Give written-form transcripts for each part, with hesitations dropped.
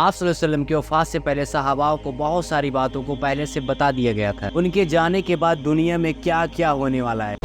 आप सल्लल्लाहु अलैहि वसल्लम की वफात से पहले सहाबाओं को बहुत सारी बातों को पहले से बता दिया गया था। उनके जाने के बाद दुनिया में क्या क्या होने वाला है।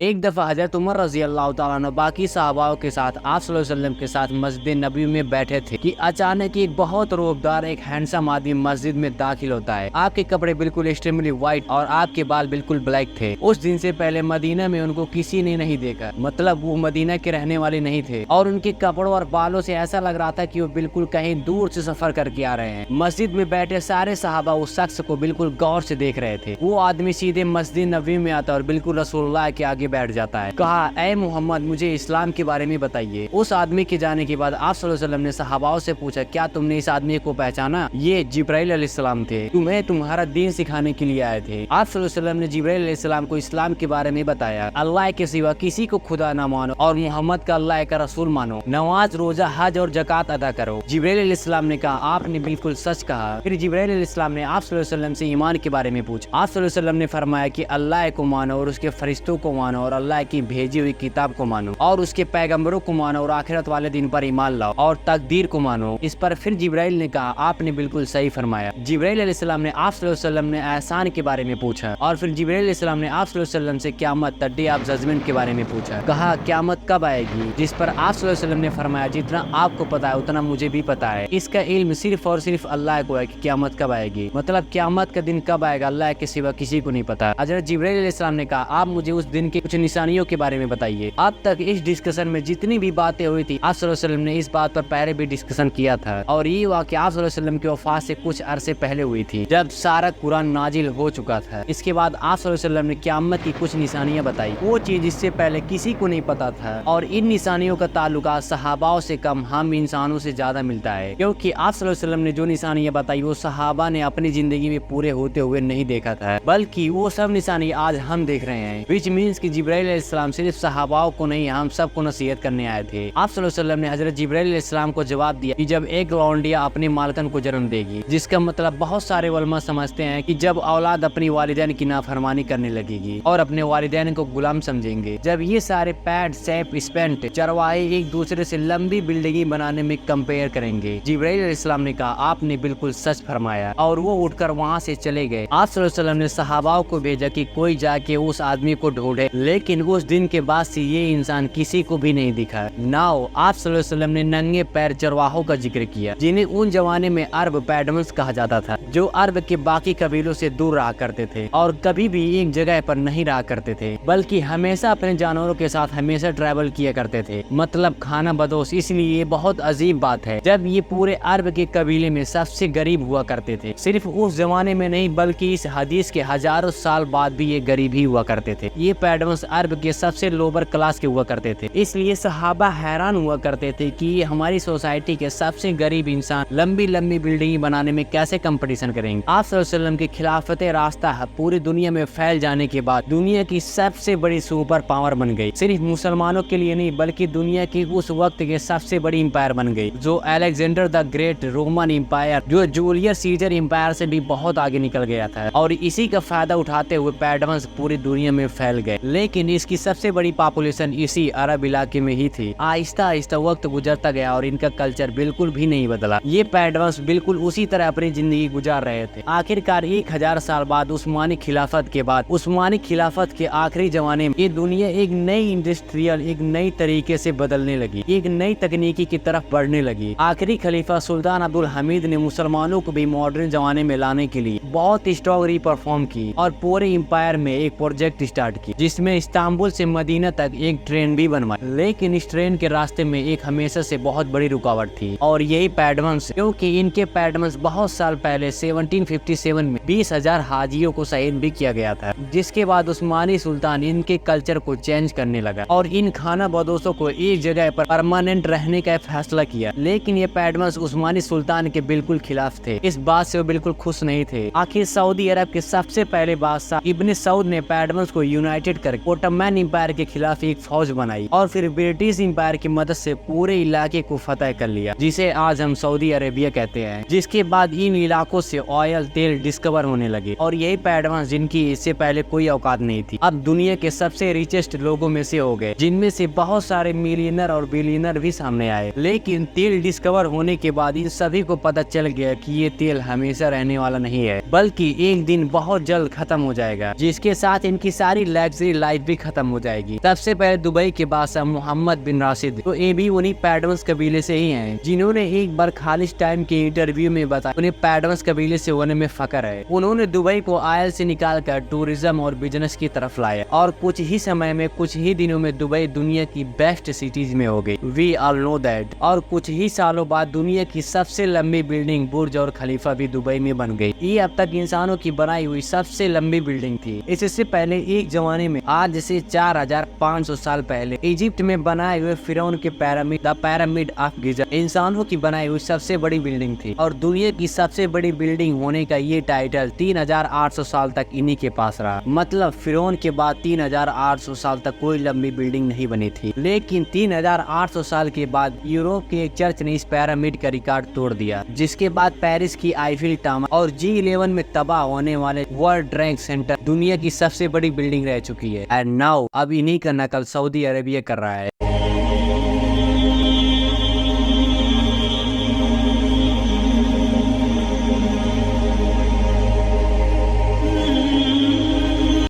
एक दफ़ा हज़रत उमर रज़ी अल्लाह ताला अन्हु बाकी सहाबाओं के साथ आप सल्लल्लाहु अलैहि वसल्लम के साथ मस्जिद नबी में बैठे थे कि अचानक एक बहुत रोबदार एक हैंडसम आदमी मस्जिद में दाखिल होता है। आपके कपड़े बिल्कुल एक्सट्रीमली व्हाइट और आपके बाल बिल्कुल ब्लैक थे। उस दिन से पहले मदीना में उनको किसी ने नहीं देखा, मतलब वो मदीना के रहने वाले नहीं थे और उनके कपड़ों और बालों से ऐसा लग रहा था कि वो बिल्कुल कहीं दूर से सफर करके आ रहे हैं। मस्जिद में बैठे सारे सहाबा उस शख्स को बिल्कुल गौर से देख रहे थे। वो आदमी सीधे मस्जिद नबी में आता और बिल्कुल रसूलुल्लाह के आगे बैठ जाता है। कहा, ऐ मोहम्मद, मुझे इस्लाम के बारे में बताइए। उस आदमी के जाने के बाद आप सल्लल्लाहु अलैहि वसल्लम ने सहाबाओं से पूछा, क्या तुमने इस आदमी को पहचाना? ये जिब्राइल अलैहिस्सलाम थे, तुम्हें तुम्हारा दीन सिखाने के लिए आए थे। आप सल्लल्लाहु अलैहि वसल्लम ने जिब्राइल अलैहिस्सलाम को इस्लाम के बारे में बताया। अल्लाह के सिवा किसी को खुदा न मानो और मोहम्मद का अल्लाह का रसूल मानो। नमाज, रोजा, हज और ज़कात अदा करो। जिब्राइल अलैहिस्सलाम ने कहा, आपने बिल्कुल सच कहा। फिर जिब्राइल अलैहिस्सलाम ने आप सल्लल्लाहु अलैहि वसल्लम से ईमान के बारे में पूछा। आप सल्लल्लाहु अलैहि वसल्लम ने फरमाया कि अल्लाह को मानो और उसके फरिश्तों को मानो और अल्लाह की भेजी हुई किताब को मानो और उसके पैगंबरों को मानो और आखिरत वाले दिन पर ईमान लाओ और तकदीर को मानो। इस पर फिर जिब्राइल ने कहा, आपने बिल्कुल सही फरमाया। जिब्राइल अलैहिस्सलाम ने आप सल्लल्लाहु अलैहि वसल्लम ने एहसान के बारे में पूछा और फिर जिब्राइल अलैहिस्सलाम ने आप सल्लल्लाहु अलैहि वसल्लम से क़यामत, द डे ऑफ जजमेंट के बारे में पूछा। कहा, क़यामत कब आएगी? जिस पर आप सल्लल्लाहु अलैहि वसल्लम ने फरमाया, जितना आपको पता है उतना मुझे भी पता है। इसका इल्म सिर्फ और सिर्फ अल्लाह को है कि क़यामत कब आएगी, मतलब क़यामत का दिन कब आएगा अल्लाह के सिवा किसी को नहीं पता। हज़रत जिब्राइल अलैहिस्सलाम ने कहा, आप मुझे उस दिन के कुछ निशानियों के बारे में बताइए। अब तक इस डिस्कशन में जितनी भी बातें हुई थी, आप सल्लल्लाहु अलैहि वसल्लम ने इस बात पर पहले भी डिस्कशन किया था और ये वाक़या आप सल्लल्लाहु अलैहि वसल्लम की वफ़ात से कुछ अरसे पहले हुई थी, जब सारा कुरान नाजिल हो चुका था। इसके बाद आप सल्लल्लाहु अलैहि वसल्लम ने क़यामत की कुछ निशानियां बताई, वो चीज इससे पहले किसी को नहीं पता था और इन निशानियों का ताल्लुका सहाबाओं से कम हम इंसानों से ज्यादा मिलता है, क्योंकि आप सल्लल्लाहु अलैहि वसल्लम ने जो निशानियां बताई वो सहाबा ने अपनी जिंदगी में पूरे होते हुए नहीं देखा था, बल्कि वो सब निशानी आज हम देख रहे हैं। विच मीन्स कि जिब्राइल अलैहिस्सलाम सिर्फ सहाबाओं को नहीं, हम सबको नसीहत करने आए थे। आप सल्लल्लाहु अलैहि वसल्लम ने हज़रत जिब्राइल अलैहिस्सलाम को जवाब दिया कि जब एक लौंडिया अपने मालकन को जन्म देगी, जिसका मतलब बहुत सारे उलमा समझते हैं कि जब औलाद अपनी वालिदैन की नाफरमानी करने लगेगी और अपने वालिदैन को गुलाम समझेंगे, जब ये सारे पैड, सैप, स्पेंट, चरवाहे एक दूसरे से लंबी बिल्डिंग बनाने में कंपेयर करेंगे। जिब्राइल अलैहिस्सलाम ने कहा, आपने बिल्कुल सच फरमाया, और वो उठकर वहाँ से चले गए। आप सल्लल्लाहु अलैहि वसल्लम ने सहाबाओं को भेजा कि कोई जाके उस आदमी को ढूंढे, लेकिन उस दिन के बाद से ये इंसान किसी को भी नहीं दिखा। नाउ आप सल्लल्लाहु अलैहि वसल्लम ने नंगे पैर चरवाहों का जिक्र किया, जिन्हें उन जमाने में अरब पैडमल्स कहा जाता था, जो अरब के बाकी कबीलों से दूर रहा करते थे और कभी भी एक जगह पर नहीं रहा करते थे, बल्कि हमेशा अपने जानवरों के साथ हमेशा ट्रैवल किया करते थे, मतलब खाना बदोश। इसलिए ये बहुत अजीब बात है जब ये पूरे अरब के कबीले में सबसे गरीब हुआ करते थे। सिर्फ उस जमाने में नहीं, बल्कि इस हदीस के हजारों साल बाद भी ये गरीब ही हुआ करते थे। ये पैडमल्स अरब के सबसे लोअर क्लास के हुआ करते थे, इसलिए सहाबा हैरान हुआ करते थे कि ये हमारी सोसाइटी के सबसे गरीब इंसान लंबी लंबी बिल्डिंग बनाने में कैसे कंपटीशन करेंगे। आप सल्लल्लाहु अलैहि वसल्लम की खिलाफत रास्ता पूरी दुनिया में फैल जाने के बाद दुनिया की सबसे बड़ी सुपर पावर बन गई। सिर्फ मुसलमानों के लिए नहीं, बल्कि दुनिया की उस वक्त के सबसे बड़ी एम्पायर बन गई, जो Alexander the Great Roman empire, जो जूलियस सीजर एम्पायर से भी बहुत आगे निकल गया था, और इसी का फायदा उठाते हुए पैडमल्स पूरी दुनिया में फैल गए। लेकिन इसकी सबसे बड़ी पॉपुलेशन इसी अरब इलाके में ही थी। आहिस्ता आहिस्ता वक्त गुजरता गया और इनका कल्चर बिल्कुल भी नहीं बदला। ये पैडमल्स बिल्कुल उसी तरह अपनी जिंदगी गुजार रहे थे। आखिरकार 1000 साल बाद उस्मानी खिलाफत के बाद, उस्मानी खिलाफत के आखिरी जमाने में ये दुनिया एक नई इंडस्ट्रियल, एक नई तरीके से बदलने लगी, एक नई तकनीकी की तरफ बढ़ने लगी। आखिरी खलीफा सुल्तान अब्दुल हमीद ने मुसलमानों को भी मॉडर्न जमाने में लाने के लिए बहुत स्ट्रॉन्ग परफॉर्म की और पूरे एम्पायर में एक प्रोजेक्ट स्टार्ट की, जिसमें इस्तांबुल से मदीना तक एक ट्रेन भी बनवाई। लेकिन इस ट्रेन के रास्ते में एक हमेशा से बहुत बड़ी रुकावट थी, और यही पैडमल्स, क्योंकि इनके पैडमल्स बहुत साल पहले 1757 में 20,000 हाजियों को शहीद भी किया गया था, जिसके बाद उस्मानी सुल्तान इनके कल्चर को चेंज करने लगा और इन खाना बदोशों को एक जगह पर परमानेंट रहने का फैसला किया। लेकिन ये पैडमल्स उस्मानी सुल्तान के बिल्कुल खिलाफ थे। इस बात से वो बिल्कुल खुश नहीं थे। आखिर सऊदी अरब के सबसे पहले बादशाह इब्न सऊद ने पैडमल्स को यूनाइटेड करके ओटोमन एम्पायर के खिलाफ एक फौज बनाई और फिर ब्रिटिश एम्पायर की मदद से पूरे इलाके को फतह कर लिया, जिसे आज हम सऊदी अरेबिया कहते हैं। जिसके बाद इन इलाकों से ऑयल तेल डिस्कवर होने लगे और यही पैडवान जिनकी इससे पहले कोई औकात नहीं थी, अब दुनिया के सबसे रिचेस्ट लोगों में से हो गए, जिनमें से बहुत सारे मिलियनर और बिलियनर भी सामने आए। लेकिन तेल डिस्कवर होने के बाद इन सभी को पता चल गया कि ये तेल हमेशा रहने वाला नहीं है, बल्कि एक दिन बहुत जल्द खत्म हो जाएगा, जिसके साथ इनकी सारी लग्जरी लाइफ भी खत्म हो जाएगी। सबसे पहले दुबई के बादशाह मोहम्मद बिन राशिद, तो ये भी उन्हीं पैडवान कबीले से ही हैं, जिन्होंने एक बार खालिश टाइम के इंटरव्यू में बताया उन्हें पैडवान कबीले से होने में फख्र है। उन्होंने दुबई को आयल से निकालकर टूरिज्म और बिजनेस की तरफ लाया और कुछ ही समय में, कुछ ही दिनों में दुबई दुनिया की बेस्ट सिटीज में हो गई। We all know that. और कुछ ही सालों बाद दुनिया की सबसे लंबी बिल्डिंग बुर्ज और खलीफा भी दुबई में बन गई। ये अब तक इंसानों की बनाई हुई सबसे लंबी बिल्डिंग थी। इससे पहले एक जमाने में, आज से 4500 साल पहले, इजिप्ट में बनाए हुए फिरौन के पिरामिड, द पिरामिड ऑफ गिजा, इंसानों की बनाई हुई सबसे बड़ी बिल्डिंग थी और दुनिया की सबसे बड़ी बिल्डिंग होने का ये टाइटल 3800 साल तक इन्हीं के पास रहा। मतलब फिरौन के बाद 3800 साल तक कोई लंबी बिल्डिंग नहीं बनी थी। लेकिन 3800 साल के बाद यूरोप के एक चर्च ने इस पिरामिड का रिकॉर्ड तोड़ दिया, जिसके बाद पेरिस की आईफिल टावर और G11 में तबाह होने वाले वर्ल्ड ट्रेड सेंटर दुनिया की सबसे बड़ी बिल्डिंग रह चुकी है। एंड नाउ अब इन्हीं का नकल सऊदी अरेबिया कर रहा है।